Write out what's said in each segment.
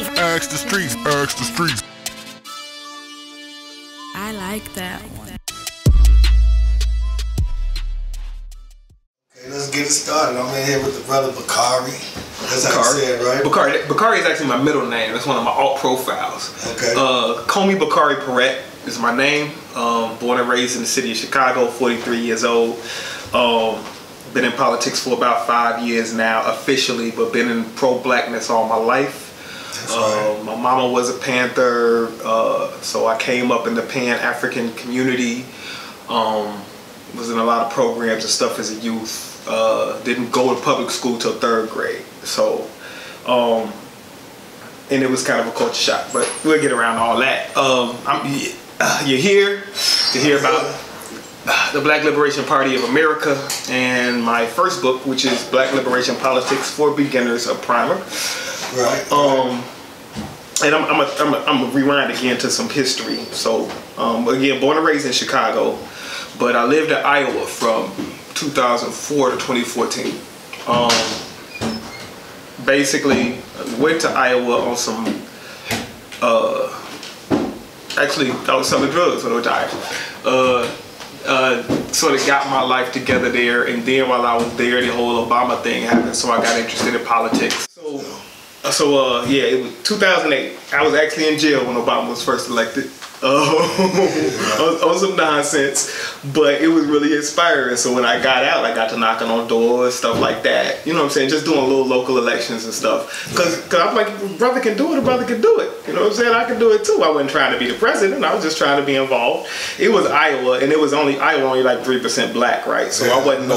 Ask the streets, ask the streets. I like that one. Okay, let's get it started. I'm in here with the brother Bakari. That's how you say it, right? Bakari is actually my middle name. That's one of my alt profiles. Okay. Kohmee Bakari Perret is my name. Born and raised in the city of Chicago, 43 years old. Been in politics for about 5 years now, officially, but been in pro-blackness all my life. That's right. My mama was a Panther, so I came up in the Pan-African community. Was in a lot of programs and stuff as a youth. Didn't go to public school till 3rd grade. So, and it was kind of a culture shock, but we'll get around all that. You're here to hear about the Black Liberation Party of America and my first book, which is Black Liberation Politics for Beginners, a primer. Right. And I'm gonna rewind again to some history. So, again, born and raised in Chicago, but I lived in Iowa from 2004 to 2014. Basically, went to Iowa on some, actually, I was selling drugs when I retired. Sort of got my life together there, and then while I was there, the whole Obama thing happened, so I got interested in politics. Yeah, it was 2008. I was actually in jail when Obama was first elected. On some nonsense, but it was really inspiring. So when I got out, I got to knocking on doors, stuff like that. You know what I'm saying? Just doing little local elections and stuff. Cause I'm like, if a brother can do it, a brother can do it. You know what I'm saying? I can do it too. I wasn't trying to be the president. I was just trying to be involved. It was Iowa, and it was Iowa only like 3% black, right? So I wasn't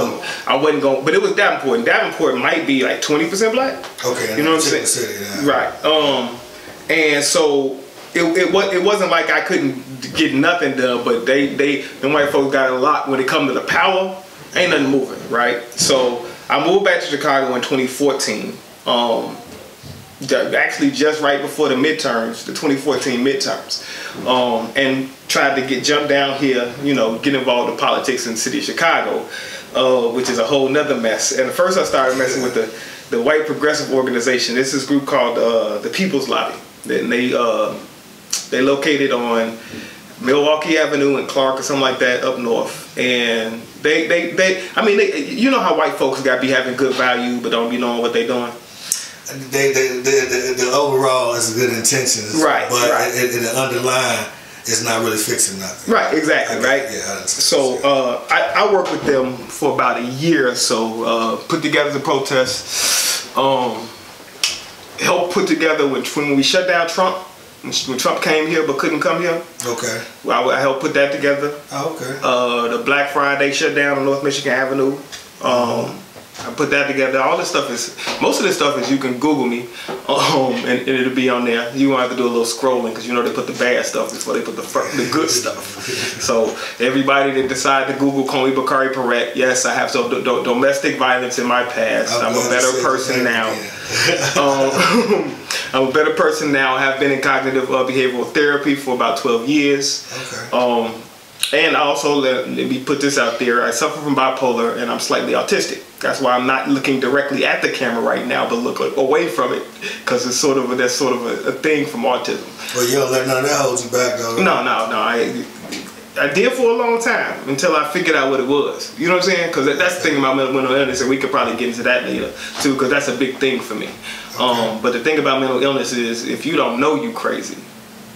going, but it was Davenport. And Davenport might be like 20% black. Okay. You know what I'm saying? City, yeah. Right. And so. It wasn't like I couldn't get nothing done, but them white folks got a lot when it come to the power. Ain't nothing moving, right? So I moved back to Chicago in 2014. Actually, just right before the midterms, the 2014 midterms, and tried to jump down here, you know, get involved in politics in the city of Chicago, which is a whole nother mess. And at first, I started messing with the white progressive organization. This is a group called the People's Lobby. And they located on Milwaukee Avenue and Clark or something like that up north. And you know how white folks got to be having good value but don't be knowing what they're doing. The overall is good intentions, right? But right. The underlying is not really fixing nothing. Right, exactly, right. Yeah. So I worked with them for about a year or so. Put together the protests. Helped put together when we shut down Trump. When Trump came here but couldn't come here. Okay. I helped put that together. Oh, okay. The Black Friday shutdown on North Michigan Avenue. I put that together. All this stuff most of this stuff is you can Google me, and it'll be on there. You won't have to do a little scrolling because you know they put the bad stuff before they put the good stuff. So everybody that decide to Google Kohmee Bakari Perret, yes, I have some domestic violence in my past. I'm a better person now. I'm a better person now. I have been in cognitive behavioral therapy for about 12 years. Okay. And also, let me put this out there, I suffer from bipolar and I'm slightly autistic. That's why I'm not looking directly at the camera right now, but look away from it, because that's sort of a thing from autism. Well, you don't let none of that hold you back, though. No. I did for a long time until I figured out what it was. You know what I'm saying? Because that's the thing about mental illness, and we could probably get into that later too, because that's a big thing for me. Okay. But the thing about mental illness is, if you don't know you crazy,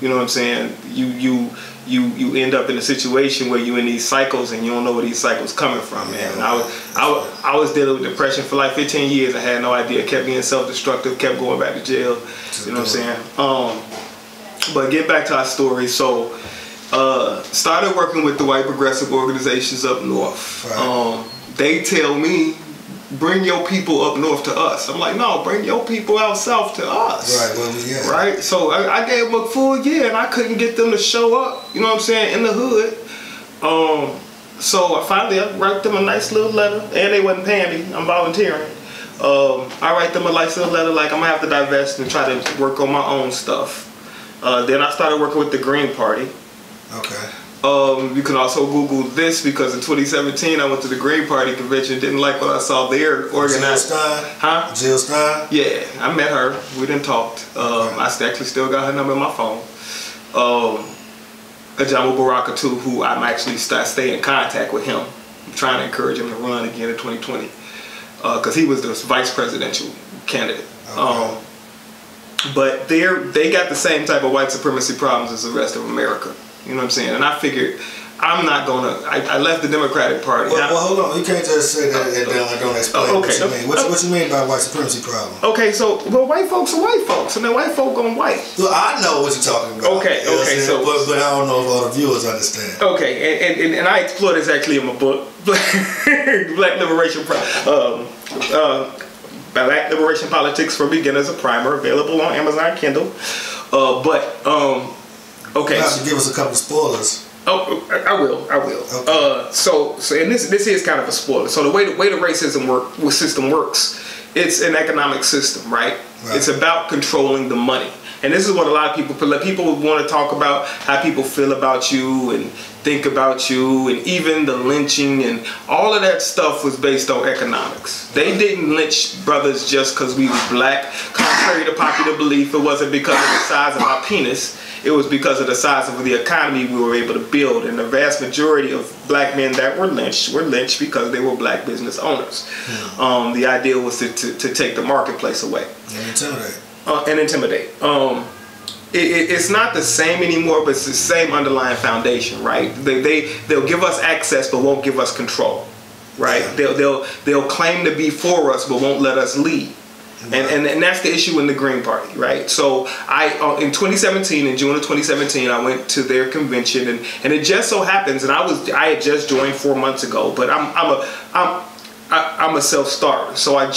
you know what I'm saying? You end up in a situation where you're in these cycles and you don't know where these cycles coming from, man. And I was dealing with depression for like 15 years. I had no idea. Kept being self-destructive. Kept going back to jail. You know what I'm saying? But get back to our story. So started working with the white progressive organizations up north. Right. They tell me, bring your people up north to us. I'm like, no, bring your people out south to us. Right, well, yeah. Right? So I gave them a full year and I couldn't get them to show up, you know what I'm saying, in the hood. So I finally wrote them a nice little letter, and they wasn't paying me, I'm volunteering. I write them a nice little letter like I'm gonna have to divest and try to work on my own stuff. Then I started working with the Green Party. Okay. You can also Google this because in 2017 I went to the Green Party convention. Didn't like what I saw there organized. Jill Stein? Huh? Jill Stein? Yeah, I met her. We didn't talk. I actually still got her number in my phone. Ajamu Baraka too, who I'm actually stay in contact with him. I'm trying to encourage him to run again in 2020 because he was the vice presidential candidate. Okay. But they got the same type of white supremacy problems as the rest of America. You know what I'm saying? And I figured I left the Democratic Party. Well, hold on. You can't just say that and don't explain what you mean. What you mean by white supremacy problem? Okay, so white folks are white folks, and then white folk on white. Well, I know what you're talking about. Okay, so but I don't know if all the viewers understand. Okay, and I explore this actually in my book, Black Liberation Politics for Beginners, a primer available on Amazon Kindle. Okay. You have to give us a couple of spoilers. Oh, I will. Okay. So and this is kind of a spoiler. So the way the racism system works, it's an economic system, right? It's about controlling the money. And this is what a lot of people want to talk about, how people feel about you and think about you, and even the lynching and all of that stuff was based on economics. They didn't lynch brothers just because we were black. Contrary to popular belief, it wasn't because of the size of our penis. It was because of the size of the economy we were able to build. And the vast majority of black men that were lynched because they were black business owners. The idea was to take the marketplace away. And intimidate. It's not the same anymore, but it's the same underlying foundation, right? They'll give us access but won't give us control, right? They'll claim to be for us but won't let us lead. And that's the issue in the Green Party, right? So in 2017, in June of 2017, I went to their convention, and it just so happens, and I had just joined 4 months ago, but I'm a self-starter. So I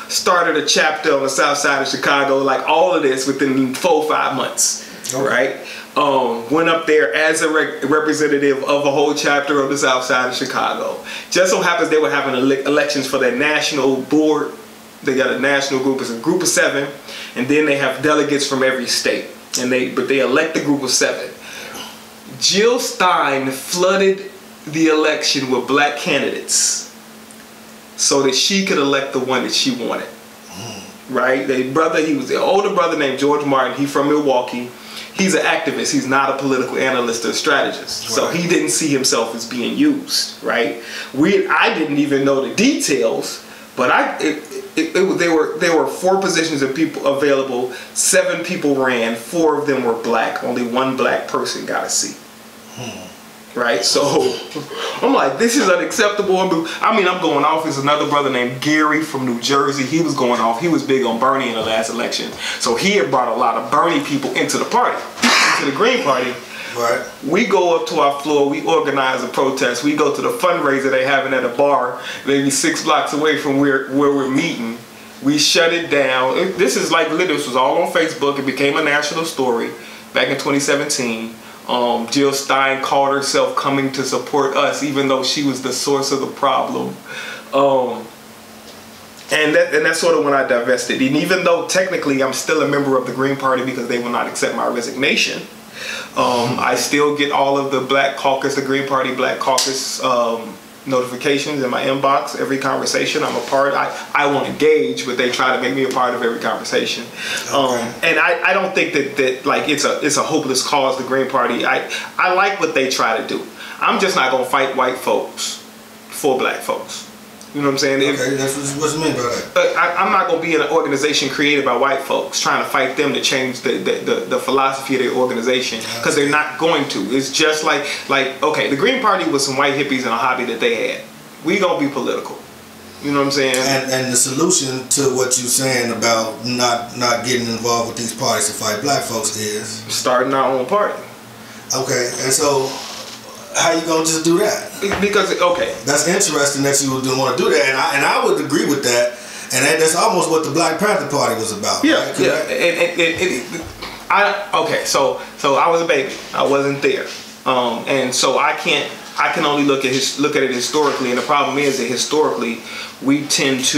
started a chapter on the south side of Chicago, like all of this within 4 or 5 months, right? Went up there as a representative of a whole chapter of the south side of Chicago. Just so happens they were having elections for their national board. They got a national group, it's a group of 7, and then they have delegates from every state, but they elect the group of 7. Jill Stein flooded the election with black candidates so that she could elect the one that she wanted. Right? He was the older brother named George Martin. He's from Milwaukee. He's an activist. He's not a political analyst or strategist. So he didn't see himself as being used. Right? I didn't even know the details, but there were 4 positions of people available. 7 people ran. 4 of them were black. Only 1 black person got a seat. Right? So I'm like, this is unacceptable. I mean, I'm going off. There's another brother named Gary from New Jersey. He was going off. He was big on Bernie in the last election. So he had brought a lot of Bernie people into the party, into the Green Party. Right. We go up to our floor, we organize a protest, we go to the fundraiser they having at a bar, maybe 6 blocks away from where we're meeting. We shut it down. This was all on Facebook. It became a national story back in 2017. Jill Stein called herself coming to support us, even though she was the source of the problem. And that's sort of when I divested. And even though technically I'm still a member of the Green Party because they will not accept my resignation, I still get all of the Black Caucus, the Green Party Black Caucus notifications in my inbox. Every conversation I'm a part. I won't engage, but they try to make me a part of every conversation. And I don't think that like it's a hopeless cause, the Green Party. I like what they try to do. I'm just not gonna fight white folks for black folks. You know what I'm saying? Okay, that's what you mean by that. I'm not going to be in an organization created by white folks trying to fight them to change the philosophy of their organization, because they're not going to. It's just like okay, the Green Party was some white hippies and a hobby that they had. We going to be political. You know what I'm saying? And the solution to what you're saying about not getting involved with these parties to fight black folks is starting our own party. Okay, and so how you gonna just do that? Because okay, that's interesting that you would want to do that, and I would agree with that. And that's almost what the Black Panther Party was about. Yeah, right? Okay, so I was a baby. I wasn't there, and so I can only look at it historically. And the problem is that historically, we didn't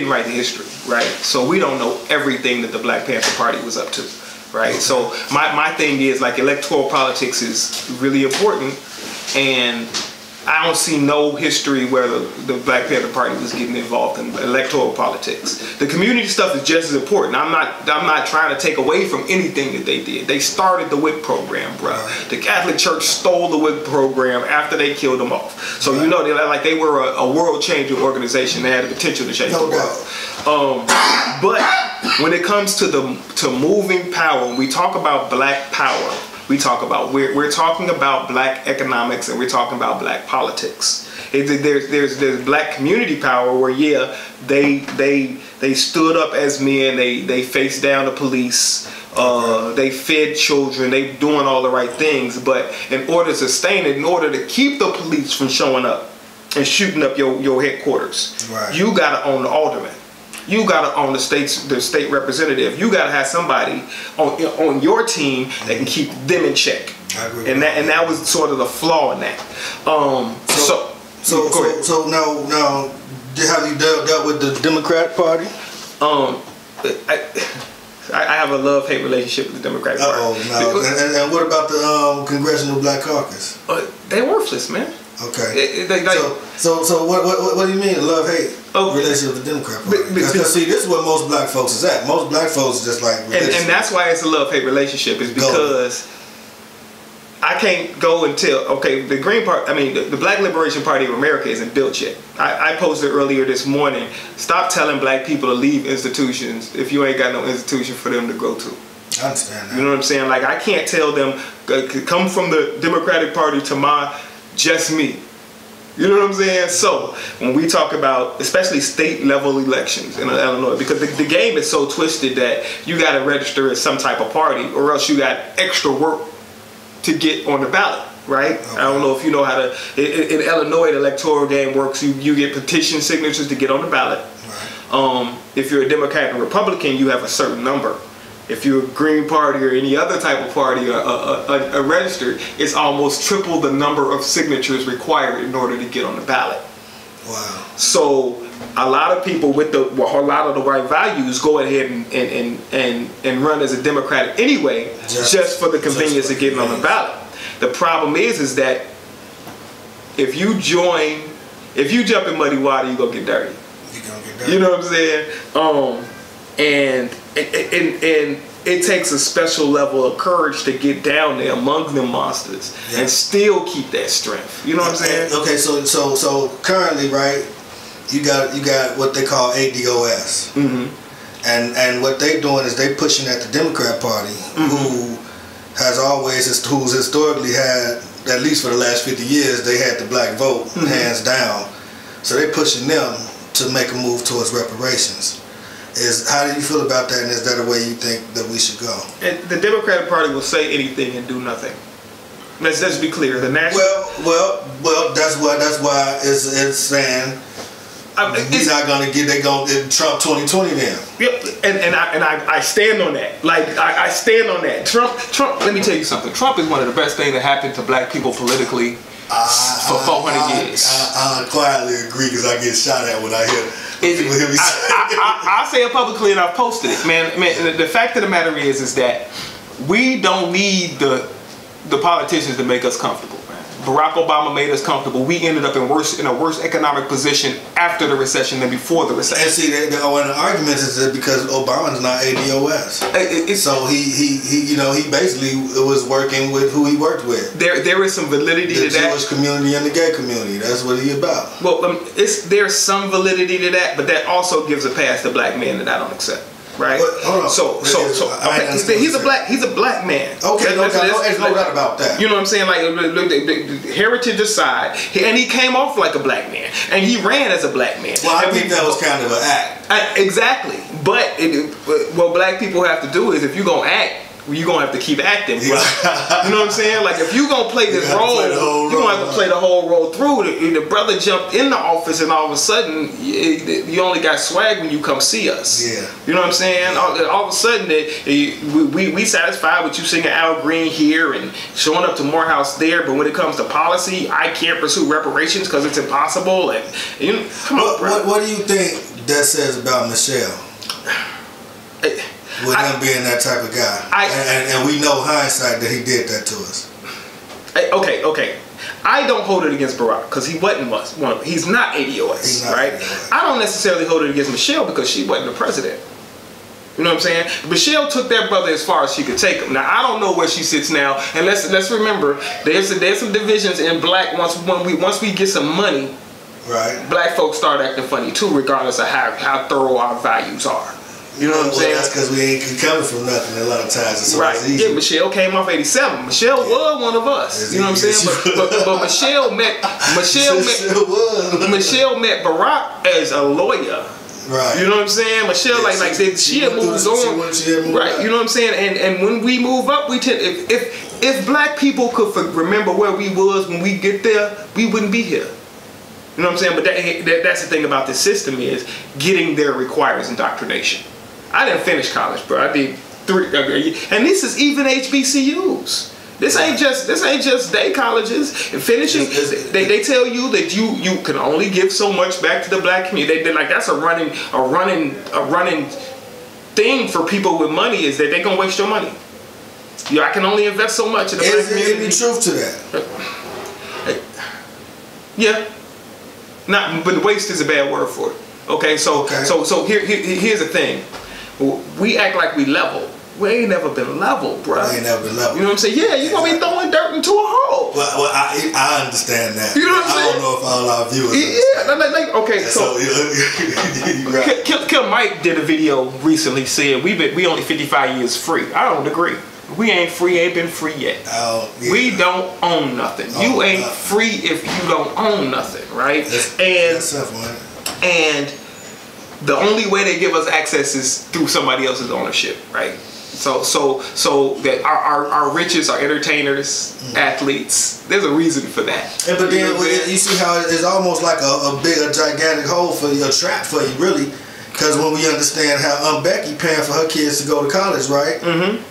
write the history, right? So we don't know everything that the Black Panther Party was up to. right? So my thing is, like, electoral politics is really important, and I don't see no history where the Black Panther Party was getting involved in electoral politics. The community stuff is just as important. I'm not trying to take away from anything that they did. They started the WIC program, bro. The Catholic Church stole the WIC program after they killed them off. So you know, they were a world-changing organization. They had the potential to change the world. But when it comes to moving power, when we talk about Black power, we talk about we're talking about Black economics, and we're talking about Black politics. There's Black community power where they stood up as men, they faced down the police, they fed children, they doing all the right things. But in order to sustain it, in order to keep the police from showing up and shooting up your headquarters, you gotta own the alderman. You gotta own the state representative. You gotta have somebody on your team that can keep them in check. I agree. And that was sort of the flaw in that. So now, have you dealt with the Democratic Party? I have a love-hate relationship with the Democratic Party. And what about the Congressional Black Caucus? They're worthless, man. Okay. So what do you mean love-hate relationship with the Democrat Party? Because see, this is where most Black folks is at. Most Black folks just like and that's why it's a love-hate relationship, is because I can't go and tell, the Green Party, I mean, the Black Liberation Party of America isn't built yet. I posted earlier this morning, stop telling Black people to leave institutions if you ain't got no institution for them to go to. I understand that. You know what I'm saying? Like, I can't tell them, come from the Democratic Party to my just me. You know what I'm saying? So when we talk about especially state level elections in Illinois, because the game is so twisted that you got to register as some type of party, or else you got extra work to get on the ballot, right? Okay. I don't know if you know how to, in Illinois the electoral game works. You get petition signatures to get on the ballot. Right. If you're a Democrat and Republican, you have a certain number. If you're a Green Party or any other type of party, a registered, it's almost triple the number of signatures required in order to get on the ballot. Wow. So a lot of people with a lot of the right values go ahead and run as a Democrat anyway, just for the convenience of getting on the ballot. The problem is that if you jump in muddy water, you're gonna get dirty. You're gonna get dirty. You know what I'm saying? And it takes a special level of courage to get down there among them monsters and still keep that strength. You know what I'm saying? Okay, so currently, right, you got what they call ADOS, and what they doing is they pushing at the Democrat Party, who's historically had, at least for the last 50 years, they had the Black vote hands down. So they pushing them to make a move towards reparations. How do you feel about that, and is that a way you think that we should go? And the Democratic Party will say anything and do nothing. Let's be clear. The national. Well. That's why it's saying we're not gonna get. They gonna Trump 2020 then. Yep. And I stand on that. Like I stand on that. Trump. Let me tell you something. Trump is one of the best things that happened to Black people politically for 400 years. I quietly agree because I get shot at when I hear. I say it publicly and I've posted it, man. The fact of the matter is that we don't need the politicians to make us comfortable, man. Barack Obama made us comfortable. We ended up in a worse economic position after the recession than before the recession. And see, the argument is that because Obama's not ADOS, so he basically was working with who he worked with. There is some validity to that. The Jewish community and the gay community. That's what he about. Well, there's some validity to that, but that also gives a pass to Black men that I don't accept. Right. Hold on. So he's a black man. Okay, no doubt about that. You know what I'm saying? Like the heritage aside, and he came off like a black man, and he ran as a black man. Well, I think that was kind of an act. Exactly. But what Black people have to do is, if you're gonna act, you're gonna have to keep acting. You know what I'm saying? Like, if you're gonna play this role, you're gonna have to play the whole role through. The brother jumped in the office, and all of a sudden, you only got swag when you come see us. Yeah. You know what I'm saying? All of a sudden, we satisfied with you singing Al Green here and showing up to Morehouse there, but when it comes to policy, I can't pursue reparations because it's impossible. And come on, bro. What do you think that says about Michelle? with him being that type of guy. And we know hindsight that he did that to us. Okay. I don't hold it against Barack because he wasn't one. He's not ADOS, right? I don't necessarily hold it against Michelle because she wasn't the president. You know what I'm saying? Michelle took that brother as far as she could take him. Now I don't know where she sits now, and let's remember there's some divisions in black. Once we get some money, right? Black folks start acting funny too, regardless of how thorough our values are. You know what I'm saying? That's because we ain't coming from nothing a lot of times. So right. Yeah, Michelle came off 87. Michelle was one of us. You know what I'm saying? But Michelle met Barack as a lawyer. Right. You know what I'm saying? Michelle, she had moved on. Right. You know what I'm saying? And when we move up, we tend if black people could remember where we was when we get there, we wouldn't be here. You know what I'm saying? But that's the thing about this system is getting there requires indoctrination. I didn't finish college, bro. I did 3, and this is even HBCUs. This ain't just day colleges. And finishing, they tell you that you can only give so much back to the black community. They're like, that's a running thing for people with money is that they're gonna waste your money. I can only invest so much in the black community. Is there any truth to that? Yeah. But waste is a bad word for it. Okay, so here's the thing. We act like we level. We ain't never been level, bro. We ain't never been level. You know what I'm saying? Yeah, you're gonna be throwing dirt into a hole. Well, I understand that. You know what I'm saying? I don't know if all our viewers understand. Okay, so Kill Mike did a video recently saying we only 55 years free. I don't agree. We ain't free, ain't been free yet. We don't own nothing. You ain't free if you don't own nothing, right? And the only way they give us access is through somebody else's ownership, right? So that our riches are entertainers, athletes. There's a reason for that. But then you see how it's almost like a gigantic hole for you, a trap for you, really. Because when we understand how Becky paying for her kids to go to college, right? Mm-hmm.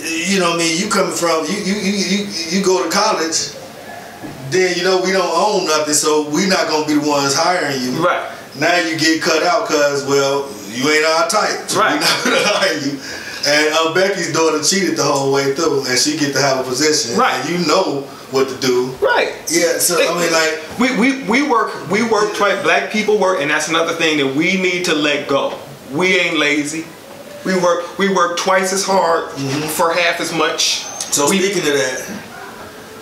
You know what I mean? You coming from you go to college, then we don't own nothing, so we not gonna be the ones hiring you. Right. Now you get cut out because you ain't our type, so we not gonna hire you. And Becky's daughter cheated the whole way through, and she get to have a position. Right. And you know what to do. Right. Yeah. So I mean, like we work twice. Black people work, and that's another thing that we need to let go. We ain't lazy. We work twice as hard for half as much. So speaking of that,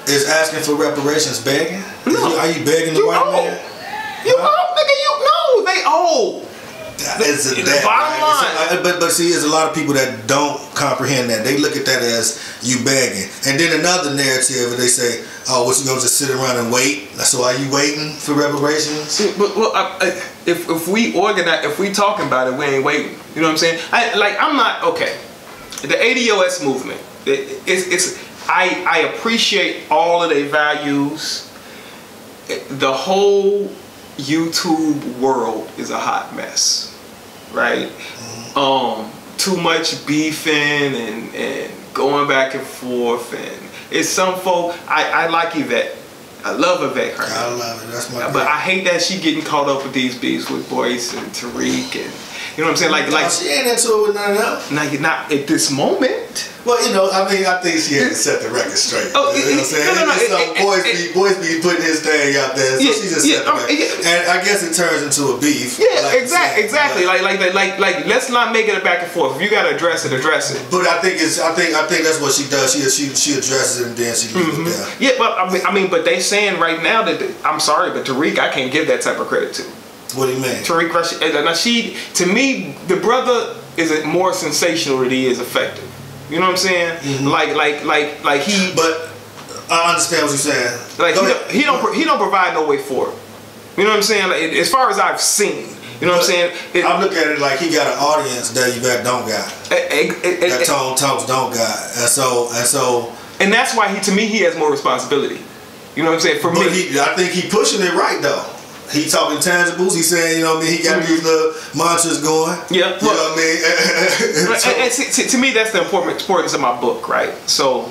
is asking for reparations begging? No. Are you begging the white man? You owe, nigga. They owe. It's the bottom line. But see, there's a lot of people that don't comprehend that. They look at that as you begging, and then another narrative, they say, "Oh, what you gonna just sit around and wait? So are you waiting for reparations?" If we organize, if we talking about it, we ain't waiting. You know what I'm saying? I'm not okay. The ADOS movement. I appreciate all of their values. The whole YouTube world is a hot mess, right? Too much beefing and going back and forth, and it's some folk. I like Yvette. I love Yvette. I love it. That's my. But I hate that she getting caught up with these beefs with Boyce and Tariq, and you know what I'm saying? Like she ain't into it with none of them. Now you're not at this moment. Well, I think she had to set the record straight. Oh, you know what I'm saying? Boyce be putting his thing out there, so she just set the record. And I guess it turns into a beef. Yeah, like exactly. Like let's not make it a back and forth. If you gotta address it, address it. But I think that's what she does. She addresses it and then she leaves it down. Yeah, but I mean, but they saying right now that I'm sorry, but Tariq, I can't give that type of credit to. What do you mean? Tariq Rashid. Now to me, the brother is more sensational than he is effective. You know what I'm saying? Mm-hmm. Like he. But I understand what you're saying. Like he don't provide no way forward. You know what I'm saying? Like, as far as I've seen. You know what I'm saying? I look at it like he got an audience that Yvette don't got. That Tone Talks don't got, and that's why to me he has more responsibility. You know what I'm saying? For me, I think he pushing it right though. He talking tangibles. He saying, you know what I mean. He got these little mantras going. Yeah, you know what I mean. and to me, that's the importance of my book, right? So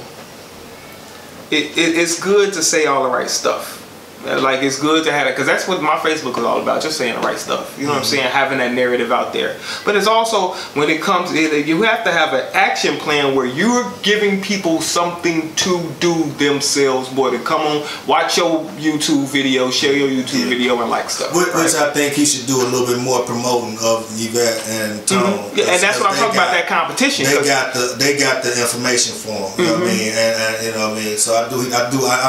it's good to say all the right stuff. Like, it's good to have it, because that's what my Facebook is all about, just saying the right stuff. You know what I'm saying? Having that narrative out there. But it's also, when it comes, you have to have an action plan where you're giving people something to do themselves more than come on, watch your YouTube video, share your YouTube video, and like stuff. Which I think he should do a little bit more promoting of Yvette and Tone. Yeah, and that's what I'm talking about, that competition. They got the information for him. You know what I mean? And you know what I mean? So I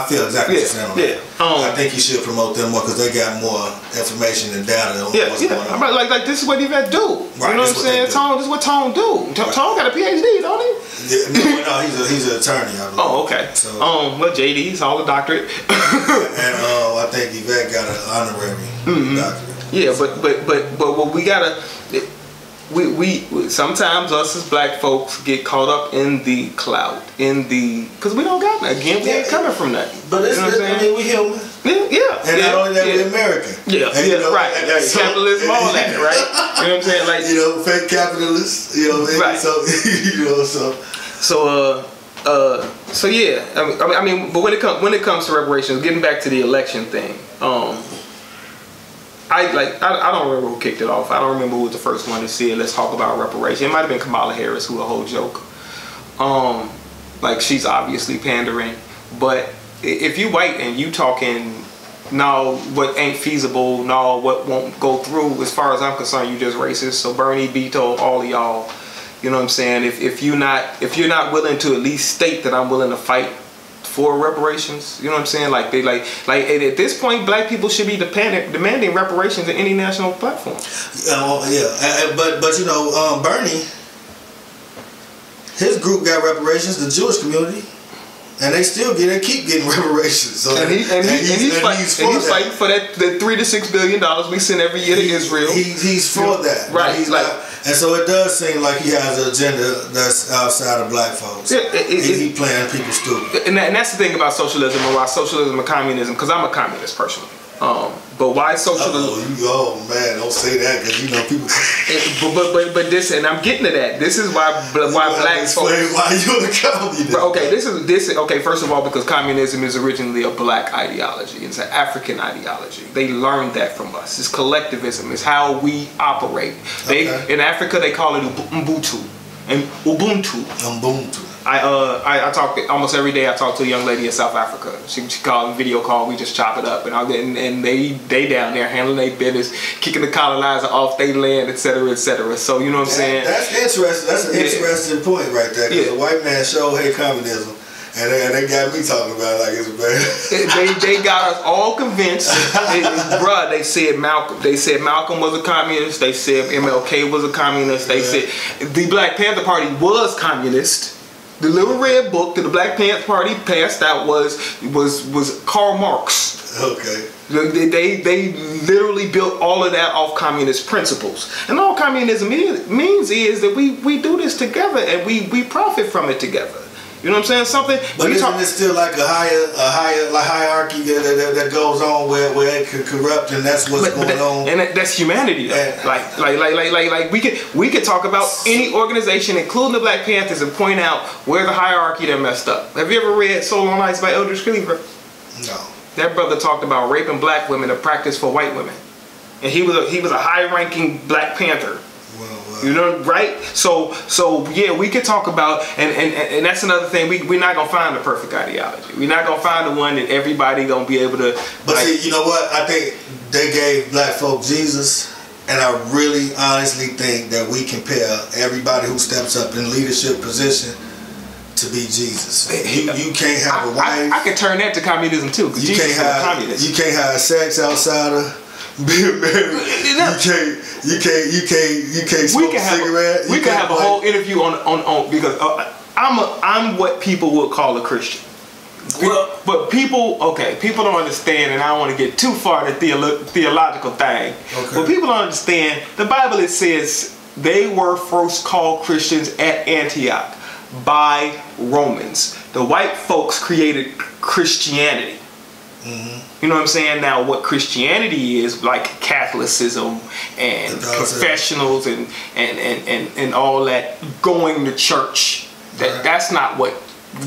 feel exactly the same. Yeah. I think he should promote them more because they got more information and data on what's going on. Like this is what Yvette do. Right, you know what I'm saying? Tone, this is what Tone do. Tone got a PhD, don't he? Yeah, no, he's an attorney. I believe. Oh, okay. So, well, JD's all a doctorate. And I think Yvette got an honorary doctorate. Yeah, but what we gotta. We sometimes us as black folks get caught up in the clout, because we don't got that. Again, we ain't coming from that. But it's, I mean, we human. Yeah. And not only that, we're American. Yeah, and, you know, right. So, capitalism, all that, right? You know what I'm saying? Like, you know, fake capitalists. You know, right. So you know, so yeah. I mean, but when it comes to reparations, getting back to the election thing, I don't remember who kicked it off. I don't remember who was the first one to say it. Let's talk about reparations. It might have been Kamala Harris, who a whole joke. Like, she's obviously pandering, but if you white and you talking, no, what ain't feasible, no, what won't go through, as far as I'm concerned, you just racist. So Bernie, Beto, all of y'all, you know what I'm saying? If you're not willing to at least state that I'm willing to fight for reparations, you know what I'm saying? Like at this point, black people should be demanding reparations in any national platform. But you know, Bernie, his group got reparations, the Jewish community, and they keep getting reparations. So and he's fighting for that $3 to $6 billion we send every year to Israel. He's for that, right? And so it does seem like he has an agenda that's outside of black folks. He playing people stupid. And that's the thing about socialism, and why socialism and communism, because I'm a communist personally. But why socialism? Oh man, don't say that, because you know people. But this, and I'm getting to that. This is why black folks. Why you're a communist? Okay, okay. First of all, because communism is originally a black ideology. It's an African ideology. They learned that from us. It's collectivism. It's how we operate. In Africa they call it Ubuntu and Ubuntu. I talk almost every day. I talk to a young lady in South Africa. She called me video call. We just chop it up, and they down there handling their business, kicking the colonizer off their land, etc., etc. So you know what I'm saying? That's interesting. That's an interesting point right there. Because the white man sure hate communism, and they got me talking about it like it's bad. they got us all convinced, bruh. They said Malcolm was a communist. They said MLK was a communist. They said the Black Panther Party was communist. The little red book that the Black Panther Party passed out was Karl Marx. Okay. They literally built all of that off communist principles. And all communism means is that we do this together and we profit from it together. You know what I'm saying? But isn't it still like a hierarchy that goes on where it could corrupt, and that's what's going on? And that's humanity, though. Like we could talk about any organization, including the Black Panthers, and point out where the hierarchy that messed up. Have you ever read Soul on Ice by Eldridge Cleaver? No. That brother talked about raping black women to practice for white women, and he was a high-ranking Black Panther. You know, right? So yeah, we could talk about, and that's another thing. We're not gonna find the perfect ideology. We're not gonna find the one that everybody gonna be able to. But see, you know what? I think they gave black folk Jesus, and I really honestly think that we compare everybody who steps up in leadership position to be Jesus. You can't have a wife. I could turn that to communism too. You can't have sex outside of being married. You can't smoke a cigarette. We could have a whole interview on because I'm what people would call a Christian. But people don't understand, and I don't want to get too far in the theological thing. Okay. But people don't understand. The Bible, it says they were first called Christians at Antioch by Romans. The white folks created Christianity. You know what I'm saying? Now, what Christianity is, like Catholicism and confessionals and all that, going to church, that's not what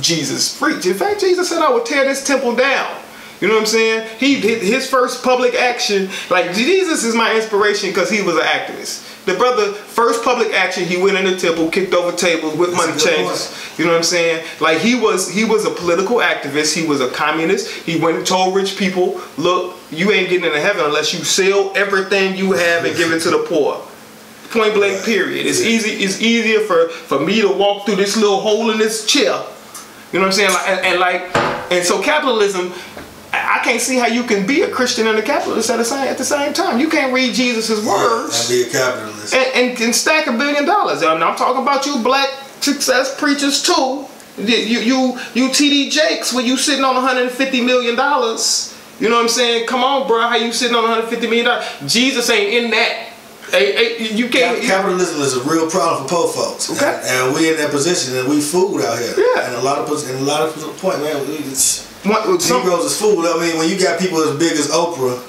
Jesus preached. In fact, Jesus said, I would tear this temple down. You know what I'm saying? His first public action, like Jesus is my inspiration because he was an activist. The brother, first public action, he went in the temple, kicked over tables with money changers. You know what I'm saying? Like he was a political activist. He was a communist. He went and told rich people, look, you ain't getting into heaven unless you sell everything you have and give it to the poor. Point blank, period. It's easier for me to walk through this little hole in this chair. You know what I'm saying? And so capitalism, I can't see how you can be a Christian and a capitalist at the same time. You can't read Jesus' words and be a capitalist and stack $1 billion. And I'm talking about you black success preachers too. You TD Jakes when you sitting on $150 million. You know what I'm saying? Come on, bro. How you sitting on $150 million? Jesus ain't in that. You can't. Capitalism is a real problem for poor folks. Okay. And we in that position, and we food out here. Yeah. And a lot of point, man. Negroes is food. I mean, when you got people as big as Oprah,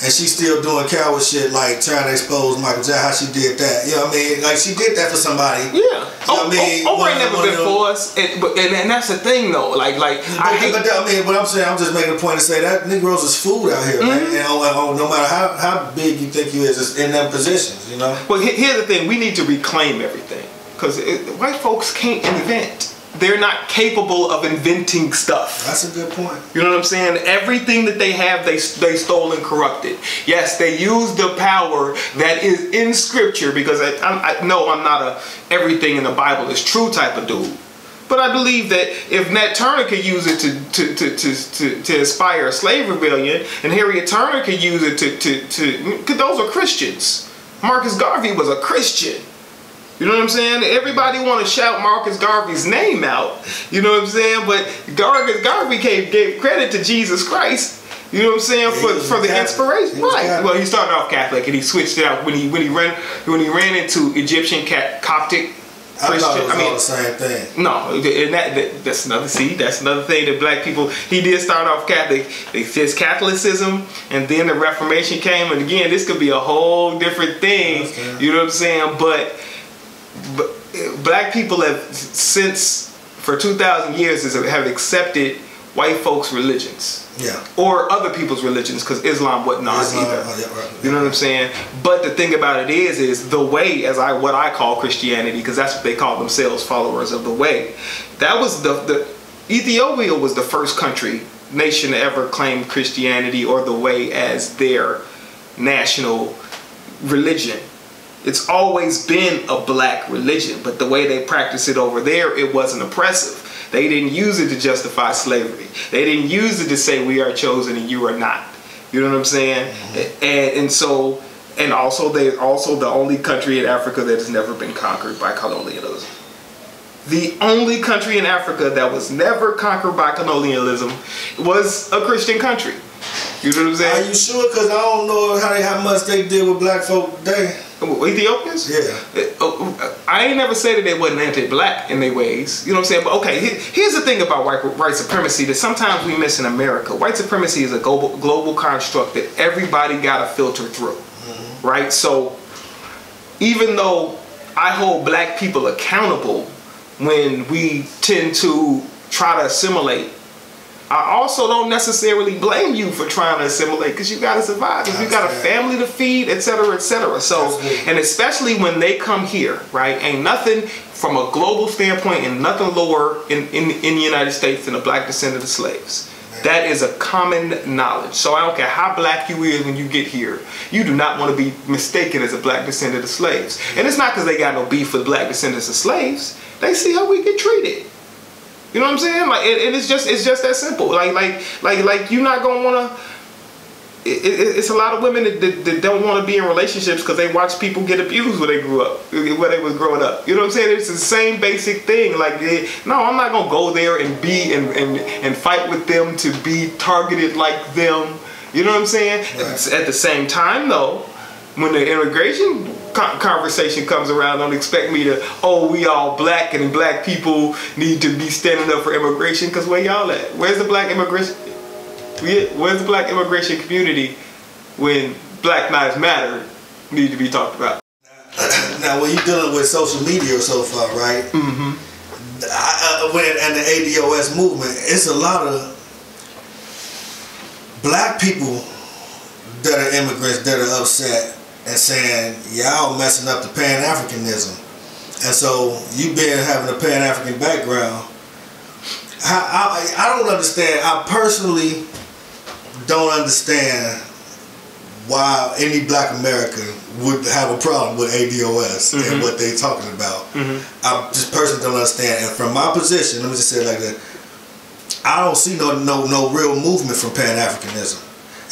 and she's still doing coward shit like trying to expose Michael Jackson, how she did that. You know what I mean? Like she did that for somebody. Yeah. You know what I mean? Oprah ain't never been for us, and that's the thing though. Like I hate. But I mean, what I'm saying, I'm just making a point to say that Negroes is food out here, man. And no matter how big you think you is in them positions, you know. Well, here's the thing: we need to reclaim everything because white folks can't invent. They're not capable of inventing stuff. That's a good point. You know what I'm saying? Everything that they have, they stole and corrupted. Yes, they use the power that is in Scripture because I know I'm not a everything in the Bible is true type of dude. But I believe that if Nat Turner could use it to inspire a slave rebellion, and Harriet Turner could use it because those are Christians. Marcus Garvey was a Christian. You know what I'm saying? Everybody want to shout Marcus Garvey's name out. You know what I'm saying? But Garvey gave credit to Jesus Christ. You know what I'm saying? For the inspiration, right? Well, he started off Catholic and he switched it out when he ran into Egyptian Coptic Christian. I thought it was all the same thing. No, and that's another. See, that's another thing that black people. He did start off Catholic. It's Catholicism, and then the Reformation came. And again, this could be a whole different thing. You know what I'm saying? But black people have for 2,000 years have accepted white folks' religions, or other people's religions, because Islam wasn't ours either. You know what I'm saying? But the thing about it is the way, what I call Christianity, because that's what they call themselves, followers of the way. That was the Ethiopia was the first nation to ever claim Christianity or the way as their national religion. It's always been a black religion, but the way they practice it over there, it wasn't oppressive. They didn't use it to justify slavery. They didn't use it to say we are chosen and you are not. You know what I'm saying? And also they're also the only country in Africa that has never been conquered by colonialism. The only country in Africa that was never conquered by colonialism was a Christian country. You know what I'm saying? Are you sure? Because I don't know how much they did with black folk today. Ethiopians? Yeah. I ain't never said that they wasn't anti-black in their ways. You know what I'm saying? But okay, here's the thing about white supremacy that sometimes we miss in America. White supremacy is a global construct that everybody got to filter through. Right? So even though I hold black people accountable when we tend to try to assimilate, I also don't necessarily blame you for trying to assimilate because you got to survive. If you got a family to feed, etc., etc. So, and especially when they come here, right? Ain't nothing from a global standpoint and nothing lower in the United States than a black descendant of slaves. That is a common knowledge. So I don't care how black you is when you get here. You do not want to be mistaken as a black descendant of slaves. And it's not because they got no beef with black descendants of slaves. They see how we get treated. You know what I'm saying? Like, and it's just that simple. Like you're not gonna wanna. It's a lot of women that don't want to be in relationships because they watch people get abused when they grew up, when they was growing up. You know what I'm saying? It's the same basic thing. Like, no, I'm not gonna go there and be and fight with them to be targeted like them. You know what I'm saying? Right. At the same time, though, when the immigration conversation comes around, don't expect me to, we all black and black people need to be standing up for immigration, because where y'all at? Where's the black immigration? Where's the black immigration community when Black Lives Matter need to be talked about? Now, when you're dealing with social media so far, right? Mm-hmm. And the ADOS movement, it's a lot of black people that are immigrants that are upset and saying y'all messing up the Pan-Africanism, and so you being having a Pan-African background, I don't understand. I personally don't understand why any black American would have a problem with ADOS and what they talking about. I just personally don't understand. And from my position, let me just say it like that, I don't see no real movement from Pan-Africanism.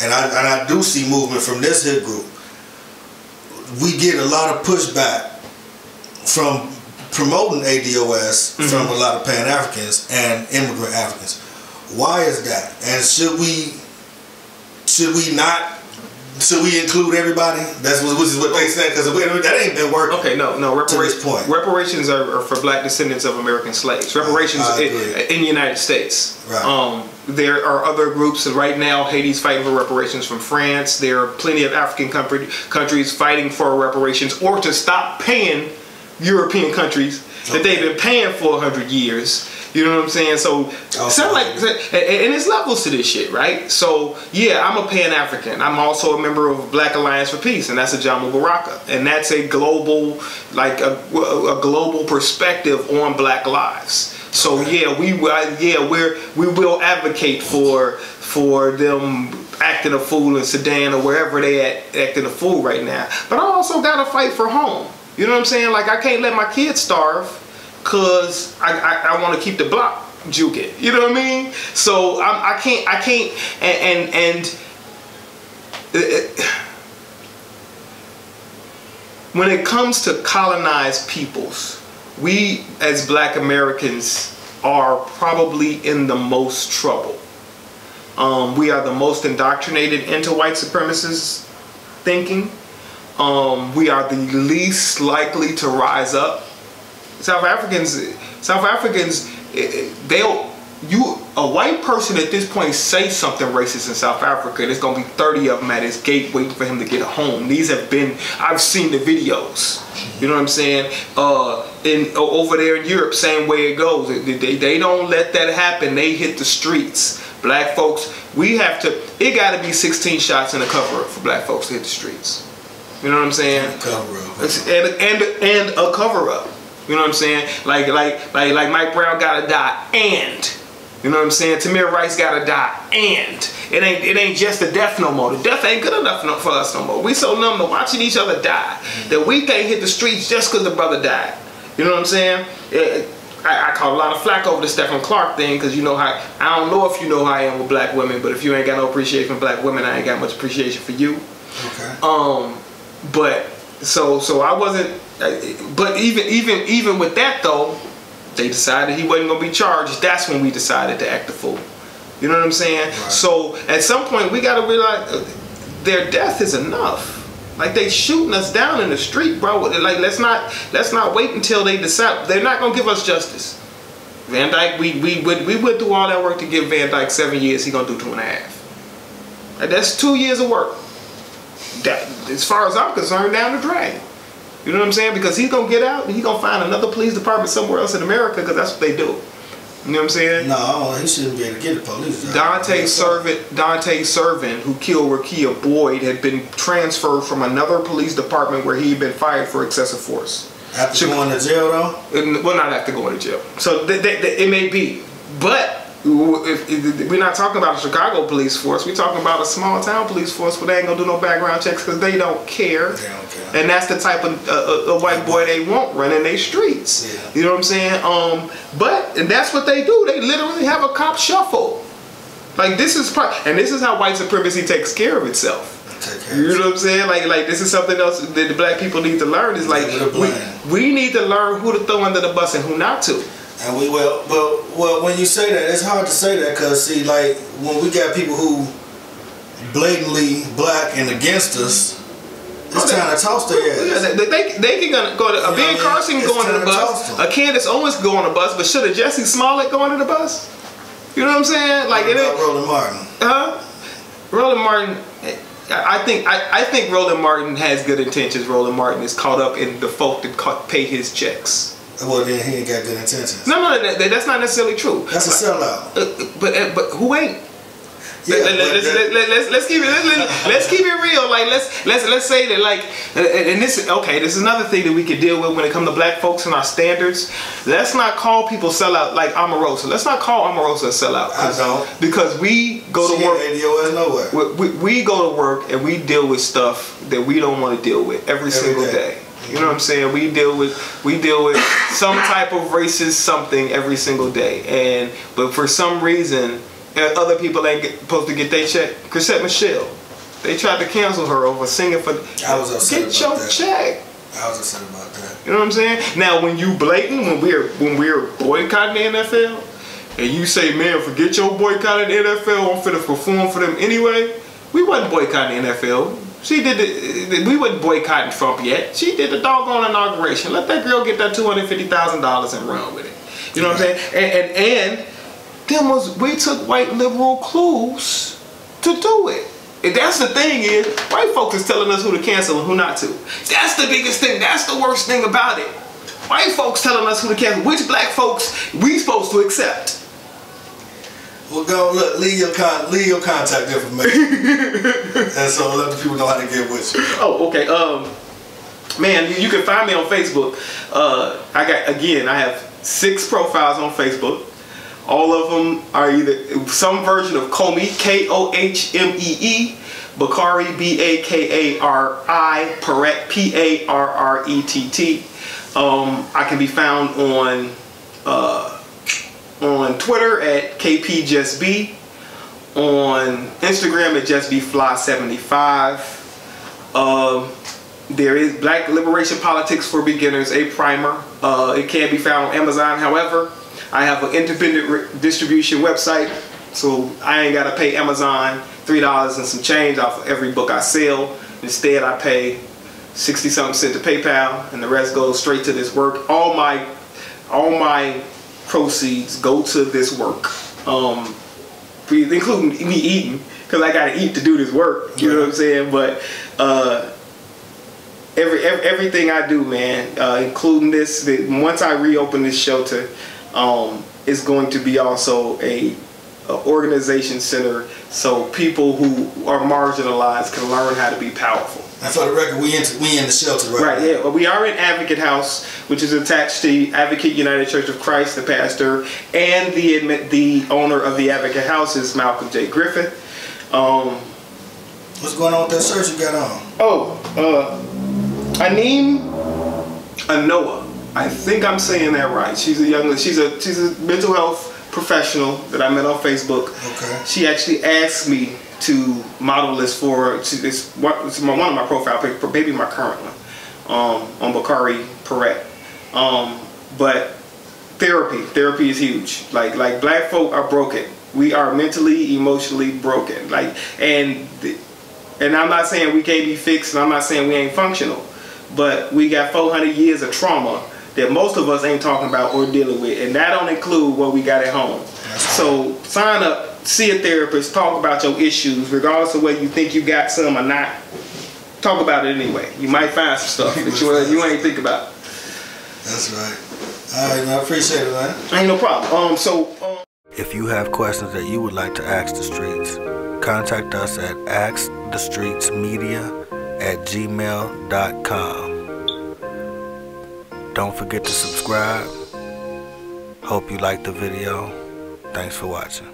And I do see movement from this hip group. We get a lot of pushback from promoting ADOS from a lot of Pan-Africans and immigrant Africans. Why is that? And should we include everybody? Which is what they said, because that ain't been working. Okay, no. To this point. Reparations are for black descendants of American slaves. Reparations in the United States. Right. There are other groups, and right now Haiti's fighting for reparations from France. There are plenty of African countries fighting for reparations or to stop paying European countries that they've been paying for 100 years. You know what I'm saying? So, sound like, and there's levels to this shit, right? So, yeah, I'm a Pan-African. I'm also a member of Black Alliance for Peace, and that's a Jamu Baraka, and that's a global, like a global perspective on Black lives. So, yeah, we will advocate for them acting a fool in Sudan or wherever they acting a fool right now. But I also gotta fight for home. You know what I'm saying? Like, I can't let my kids starve because I want to keep the block juking. You know what I mean? So I can't, and when it comes to colonized peoples, we as black Americans are probably in the most trouble. We are the most indoctrinated into white supremacist thinking. We are the least likely to rise up. South Africans, a white person at this point say something racist in South Africa, there's gonna be 30 of them at his gate waiting for him to get home. These have been, I've seen the videos. You know what I'm saying? Over there in Europe, same way it goes. They don't let that happen. They hit the streets. Black folks, it gotta be 16 shots in a cover-up for black folks to hit the streets. You know what I'm saying? And a cover-up. You know what I'm saying? Like Mike Brown gotta die, and you know what I'm saying? Tamir Rice gotta die, and it ain't just the death no more. The death ain't good enough for us no more. We so numb to watching each other die that we can't hit the streets just because the brother died. You know what I'm saying? I caught a lot of flack over the Stephen Clark thing, because you know how, I don't know if you know how I am with black women, but if you ain't got no appreciation for black women, I ain't got much appreciation for you. Okay. But so I wasn't. But even with that though, they decided he wasn't gonna be charged. That's when we decided to act the fool. You know what I'm saying? Right. So at some point we gotta realize their death is enough. Like, they shooting us down in the street, bro. Like, let's not wait until they decide. They're not gonna give us justice. Van Dyke, we went through all that work to give Van Dyke 7 years. He gonna do 2.5. Like, that's 2 years of work. That, as far as I'm concerned, down the drain. You know what I'm saying? Because he's gonna get out and he's gonna find another police department somewhere else in America, because that's what they do. You know what I'm saying? No, he shouldn't be able to get the police. Dante Servant, who killed Rakia Boyd, had been transferred from another police department where he'd been fired for excessive force. After going to jail, though? Well, not after going to jail. So it may be, but if we're not talking about a Chicago police force. We're talking about a small town police force where they ain't gonna do no background checks because they don't care. They don't care. And that's the type of white boy they want running their streets. Yeah. You know what I'm saying? And that's what they do. They literally have a cop shuffle. Like, this is how white supremacy takes care of itself. You know what I'm saying? Like this is something else that the black people need to learn. Is like we need to learn who to throw under the bus and who not to. And we will, well, when you say that, it's hard to say that, because see, like, when we got people who blatantly black and against us, it's time to toss their ass. Yeah, they can go to Ben Carson can go under the bus, a Candace Owens can go on the bus, but should a Jesse Smollett go under the bus? You know what I'm saying? Like, what about Roland Martin? Roland Martin. I think Roland Martin has good intentions. Roland Martin is caught up in the folk that pay his checks. Well, then he ain't got good intentions. No, that's not necessarily true. That's a sellout. But who ain't? Let's keep it real. Like let's say that, like, and this is another thing that we could deal with when it comes to black folks and our standards. Let's not call people sellout like Omarosa. Let's not call Omarosa a sellout. I don't, because we go to work. Nowhere. We go to work and we deal with stuff that we don't want to deal with every single day. You know what I'm saying? We deal with some type of racist something every single day, but for some reason, other people ain't supposed to get their check. Chrisette Michelle, they tried to cancel her over singing for. I was upset get your check. I was upset about that. You know what I'm saying? Now, when you blatant, when we're boycotting the NFL, and you say, man, forget your boycotting the NFL, I'm finna perform for them anyway. We wasn't boycotting the NFL. We wasn't boycotting Trump yet. She did the doggone inauguration. Let that girl get that $250,000 and run with it. You know what I'm saying? And we took white liberal clues to do it. And that's the thing is, white folks is telling us who to cancel and who not to. That's the biggest thing. That's the worst thing about it. White folks telling us who to cancel. Which black folks we supposed to accept? Well, go look. Leave your contact information, and so let the people know how to get with you. Oh, okay. Man, you can find me on Facebook. I have 6 profiles on Facebook. All of them are either some version of Kohmee, Kohmee, Bakari, Bakari, Parrett, Parrett. I can be found on Twitter at KPJustB, on Instagram at JustBFly75. There is Black Liberation Politics for Beginners, a primer. It can be found on Amazon. However, I have an independent distribution website, so I ain't gotta pay Amazon $3 and some change off of every book I sell. Instead, I pay 60-something cents to PayPal, and the rest goes straight to this work. All my proceeds go to this work, including me eating, because I gotta eat to do this work. You know what I'm saying? But everything I do, man, including this, once I reopen this shelter, is going to be also a organization center, so people who are marginalized can learn how to be powerful. And for the record, we in the shelter, right? Right, yeah. Well, we are in Advocate House, which is attached to Advocate United Church of Christ. The pastor and the owner of the Advocate House is Malcolm J. Griffith. What's going on with that search you got on? Aneem Anoa. I think I'm saying that right. She's a mental health professional that I met on Facebook. Okay. She actually asked me to model this for one of my profile pictures, maybe my current one, on Bakari Parrett. But therapy is huge. Like black folk are broken. We are mentally, emotionally broken. And I'm not saying we can't be fixed, and I'm not saying we ain't functional, but we got 400 years of trauma that most of us ain't talking about or dealing with, and that don't include what we got at home. So sign up, see a therapist, talk about your issues, regardless of whether you think you got some or not. Talk about it anyway. You might find some stuff that you ain't think about. That's right. All right, man, I appreciate it, man. Ain't no problem. If you have questions that you would like to ask the streets, contact us at askthestreetsmedia@gmail.com. Don't forget to subscribe. Hope you liked the video. Thanks for watching.